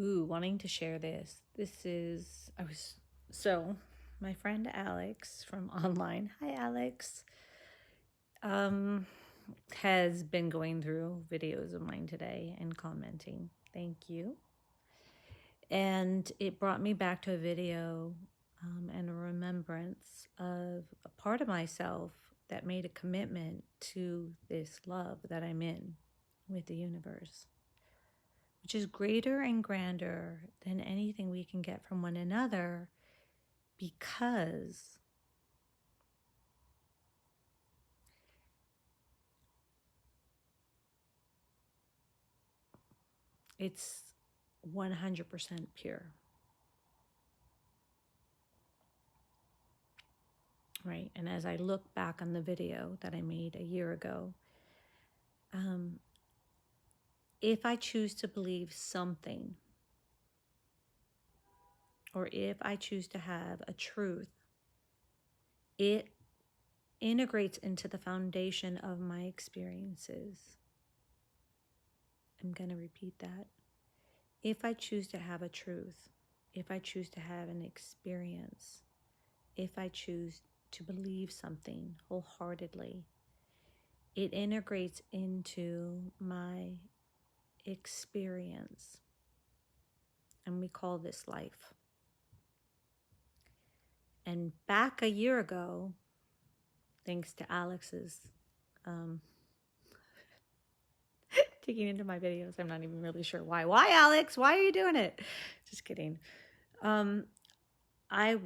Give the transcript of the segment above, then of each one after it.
Wanting to share this. My friend Alex from online, hi Alex, um, has been going through videos of mine today and commenting. Thank you. And it brought me back to a video and a remembrance of a part of myself that made a commitment to this love that I'm in with the universe, which is greater and grander than anything we can get from one another, because it's 100% pure, right? And as I look back on the video that I made a year ago, um, if I choose to believe something, or if I choose to have a truth, it integrates into the foundation of my experiences. I'm going to repeat that. If I choose to have a truth, if I choose to have an experience, if I choose to believe something wholeheartedly, it integrates into my experience. And we call this life. And back a year ago, thanks to Alex's digging into my videos, I'm not even really sure why. Why, Alex? Why are you doing it? Just kidding. I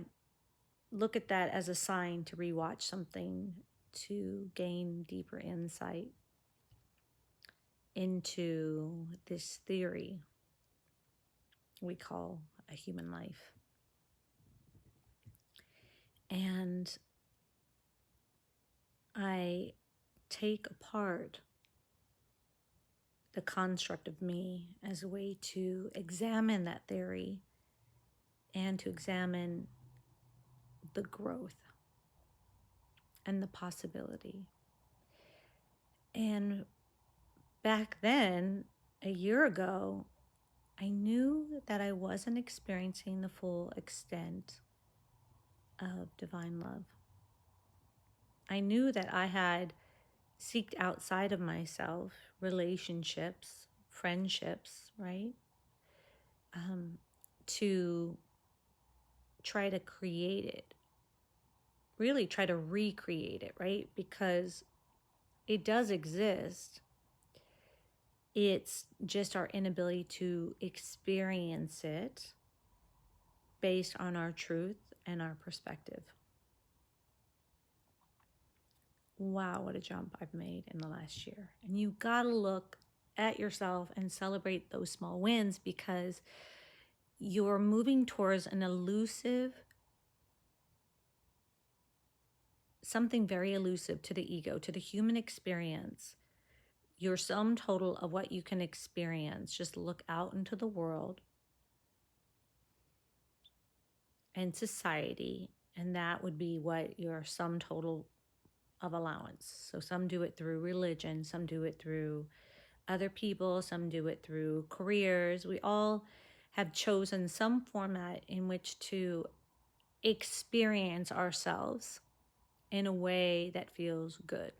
look at that as a sign to rewatch something to gain deeper insight into this theory we call a human life. And I take apart the construct of me as a way to examine that theory and to examine the growth and the possibility. And back then, a year ago, I knew that I wasn't experiencing the full extent of divine love. I knew that I had seeked outside of myself relationships, friendships, right? To try to create it, really try to recreate it, right? Because it does exist. It's just our inability to experience it based on our truth and our perspective. Wow, what a jump I've made in the last year. And you gotta look at yourself and celebrate those small wins, because you're moving towards an elusive, something very elusive to the ego, to the human experience. Your sum total of what you can experience. Just look out into the world and society, and that would be what your sum total of allowance. So some do it through religion, some do it through other people, some do it through careers. We all have chosen some format in which to experience ourselves in a way that feels good.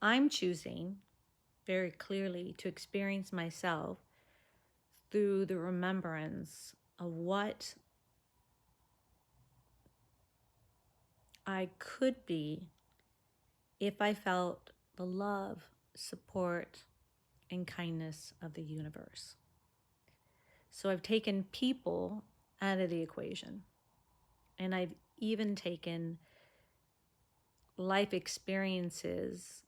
I'm choosing very clearly to experience myself through the remembrance of what I could be if I felt the love, support, and kindness of the universe. So I've taken people out of the equation, and I've even taken life experiences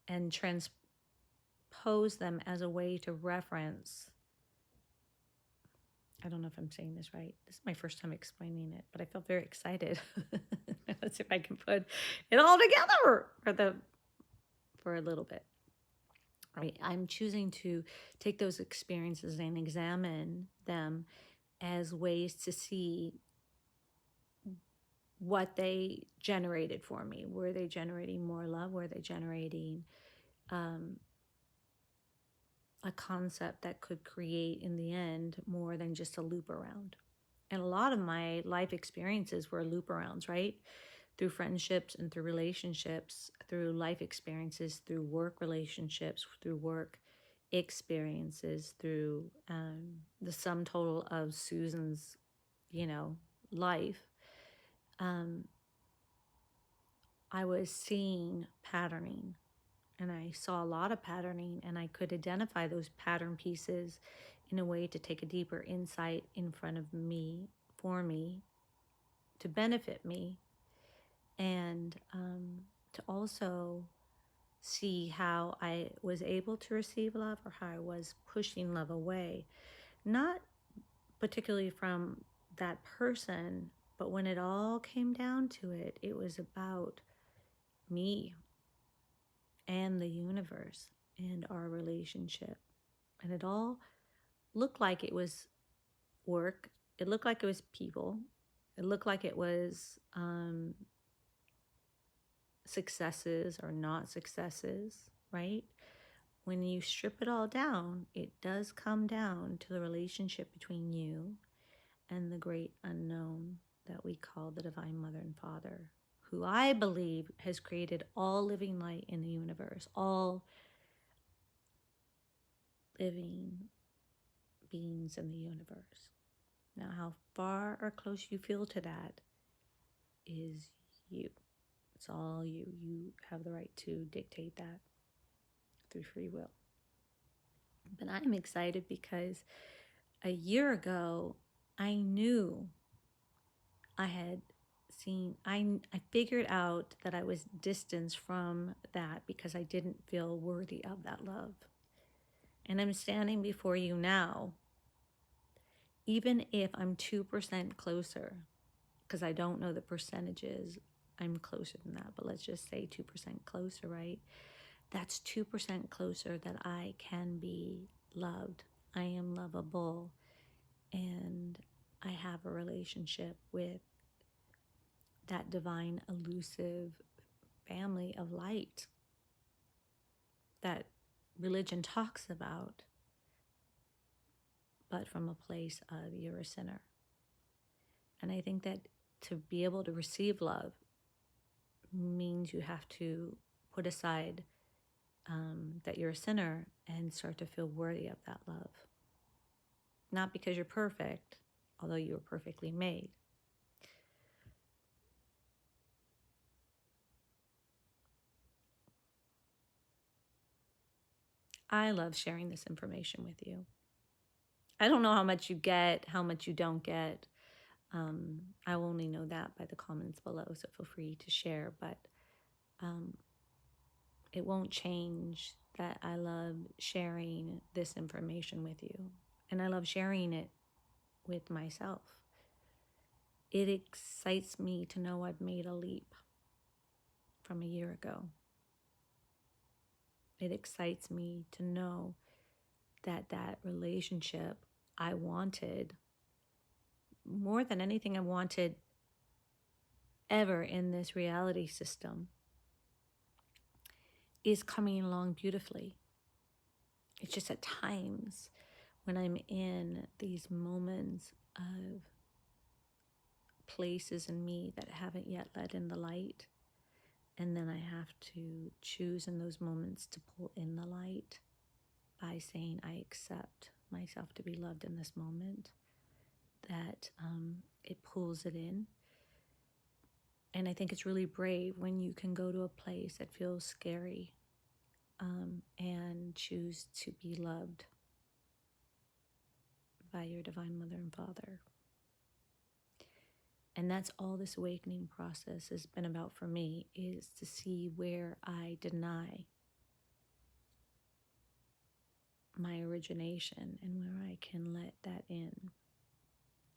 and transpose them as a way to reference. I don't know if I'm saying this right. This is my first time explaining it, but I felt very excited. Let's see if I can put it all together for a little bit. Right? I'm choosing to take those experiences and examine them as ways to see what they generated for me. Were they generating more love? Were they generating um, a concept that could create in the end more than just a loop around. And a lot of my life experiences were loop arounds, right? Through friendships and through relationships, through life experiences, through work relationships, through work experiences, through the sum total of Susan's, life. Um, I was seeing patterning, and I saw a lot of patterning, and I could identify those pattern pieces in a way to take a deeper insight in front of me, for me, to benefit me, and to also see how I was able to receive love or how I was pushing love away. Not particularly from that person, but when it all came down to it, it was about me and the universe and our relationship. And it all looked like it was work. It looked like it was people. It looked like it was successes or not successes, right? When you strip it all down, it does come down to the relationship between you and the great unknown that we call the Divine Mother and Father, who I believe has created all living light in the universe, all living beings in the universe. Now, how far or close you feel to that is you. It's all you. You have the right to dictate that through free will. But I'm excited because a year ago, I knew I had I figured out that I was distanced from that because I didn't feel worthy of that love. And I'm standing before you now, even if I'm 2% closer, because I don't know the percentages, I'm closer than that, but let's just say 2% closer, right? That's 2% closer that I can be loved. I am lovable, and I have a relationship with that divine, elusive family of light that religion talks about, but from a place of you're a sinner. And I think that to be able to receive love means you have to put aside that you're a sinner and start to feel worthy of that love. Not because you're perfect, although you were perfectly made. I love sharing this information with you. I don't know how much you get, how much you don't get. I will only know that by the comments below, so feel free to share. But it won't change that I love sharing this information with you. And I love sharing it with myself. It excites me to know I've made a leap from a year ago. It excites me to know that that relationship I wanted, more than anything I wanted ever in this reality system, is coming along beautifully. It's just at times when I'm in these moments of places in me that haven't yet let in the light, and then I have to choose in those moments to pull in the light by saying I accept myself to be loved in this moment, that it pulls it in. And I think it's really brave when you can go to a place that feels scary and choose to be loved by your Divine Mother and Father. And that's all this awakening process has been about for me, is to see where I deny my origination and where I can let that in.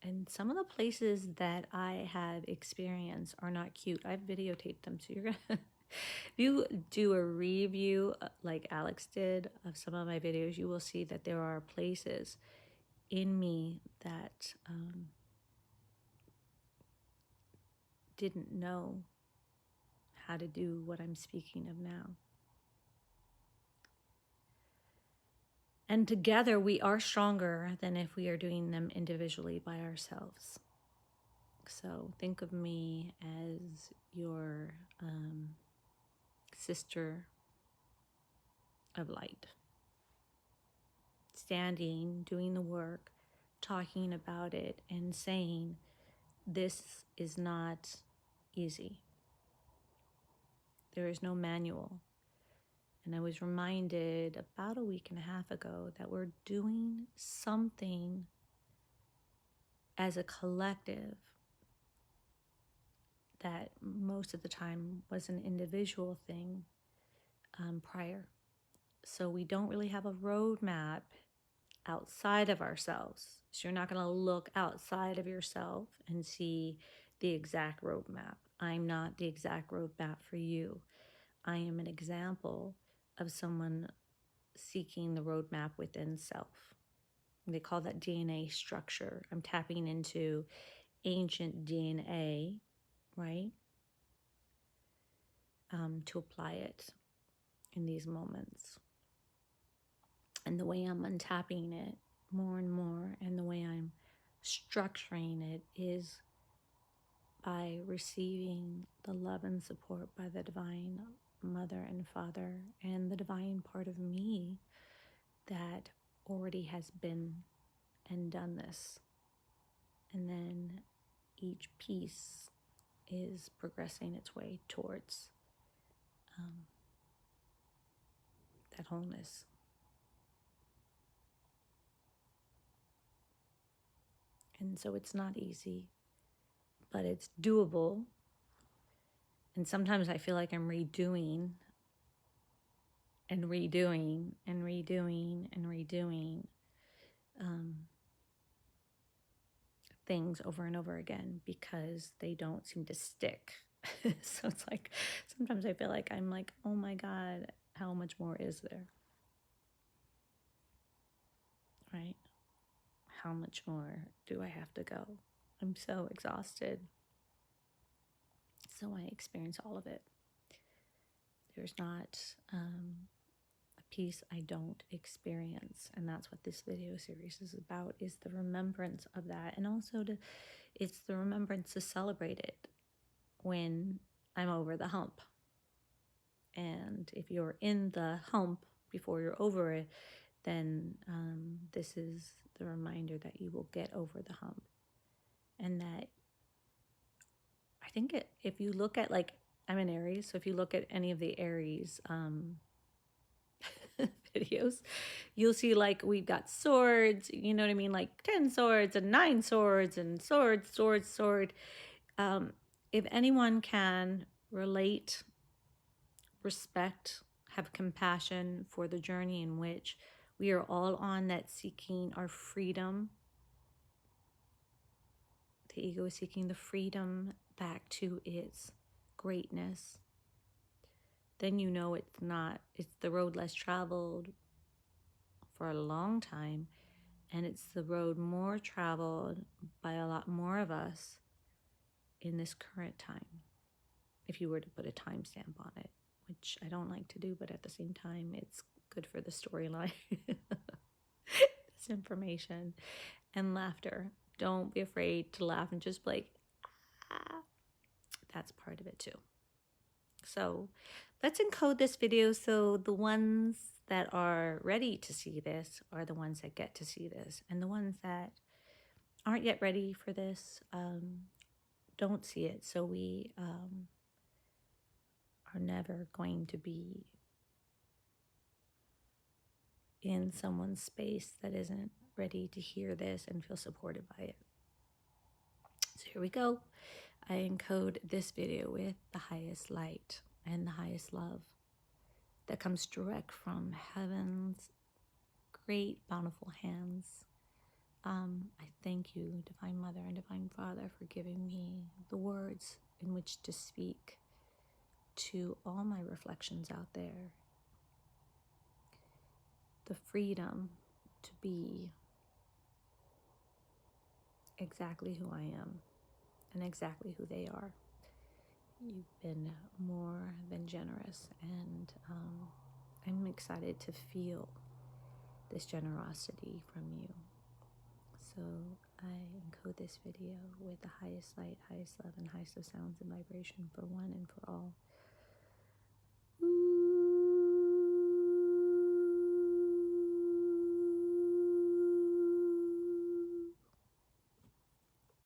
And some of the places that I have experienced are not cute. I've videotaped them, so you're gonna if you do a review like Alex did of some of my videos, you will see that there are places in me that didn't know how to do what I'm speaking of now. And together we are stronger than if we are doing them individually by ourselves. So think of me as your sister of light, standing, doing the work, talking about it, and saying, this is not easy. There is no manual. And I was reminded about a week and a half ago that we're doing something as a collective that most of the time was an individual thing prior. So we don't really have a roadmap outside of ourselves. So you're not going to look outside of yourself and see the exact roadmap. I'm not the exact roadmap for you. I am an example of someone seeking the roadmap within self. They call that DNA structure. I'm tapping into ancient DNA, right? To apply it in these moments. And the way I'm untapping it more and more, and the way I'm structuring it, is by receiving the love and support by the Divine Mother and Father and the divine part of me that already has been and done this. And then each piece is progressing its way towards that wholeness. And so it's not easy, but it's doable. And sometimes I feel like I'm redoing and redoing and redoing and redoing things over and over again because they don't seem to stick. So it's like, sometimes I feel like I'm like, oh my God, how much more is there? Right? How much more do I have to go? I'm so exhausted. So I experience all of it. There's not a piece I don't experience, and that's what this video series is about, is the remembrance of that. And also it's the remembrance to celebrate it when I'm over the hump. And if you're in the hump before you're over it, then this is the reminder that you will get over the hump. And that I think if you look at, like, I'm an Aries, so if you look at any of the Aries videos, you'll see, like, we've got swords, you know what I mean? Like 10 swords and 9 swords and sword. If anyone can relate, respect, have compassion for the journey in which we are all on, that seeking our freedom, the ego is seeking the freedom back to its greatness, then you know it's the road less traveled for a long time, and it's the road more traveled by a lot more of us in this current time, if you were to put a timestamp on it, which I don't like to do, but at the same time, it's good for the storyline. This information and laughter. Don't be afraid to laugh and just be like, ah. That's part of it too. So let's encode this video so the ones that are ready to see this are the ones that get to see this, and the ones that aren't yet ready for this don't see it. So we are never going to be in someone's space that isn't ready to hear this and feel supported by it. So here we go. I encode this video with the highest light and the highest love that comes direct from heaven's great bountiful hands. I thank you, Divine Mother and Divine Father, for giving me the words in which to speak to all my reflections out there. The freedom to be exactly who I am and exactly who they are. You've been more than generous, and I'm excited to feel this generosity from you. So I encode this video with the highest light, highest love, and highest of sounds and vibration for one and for all.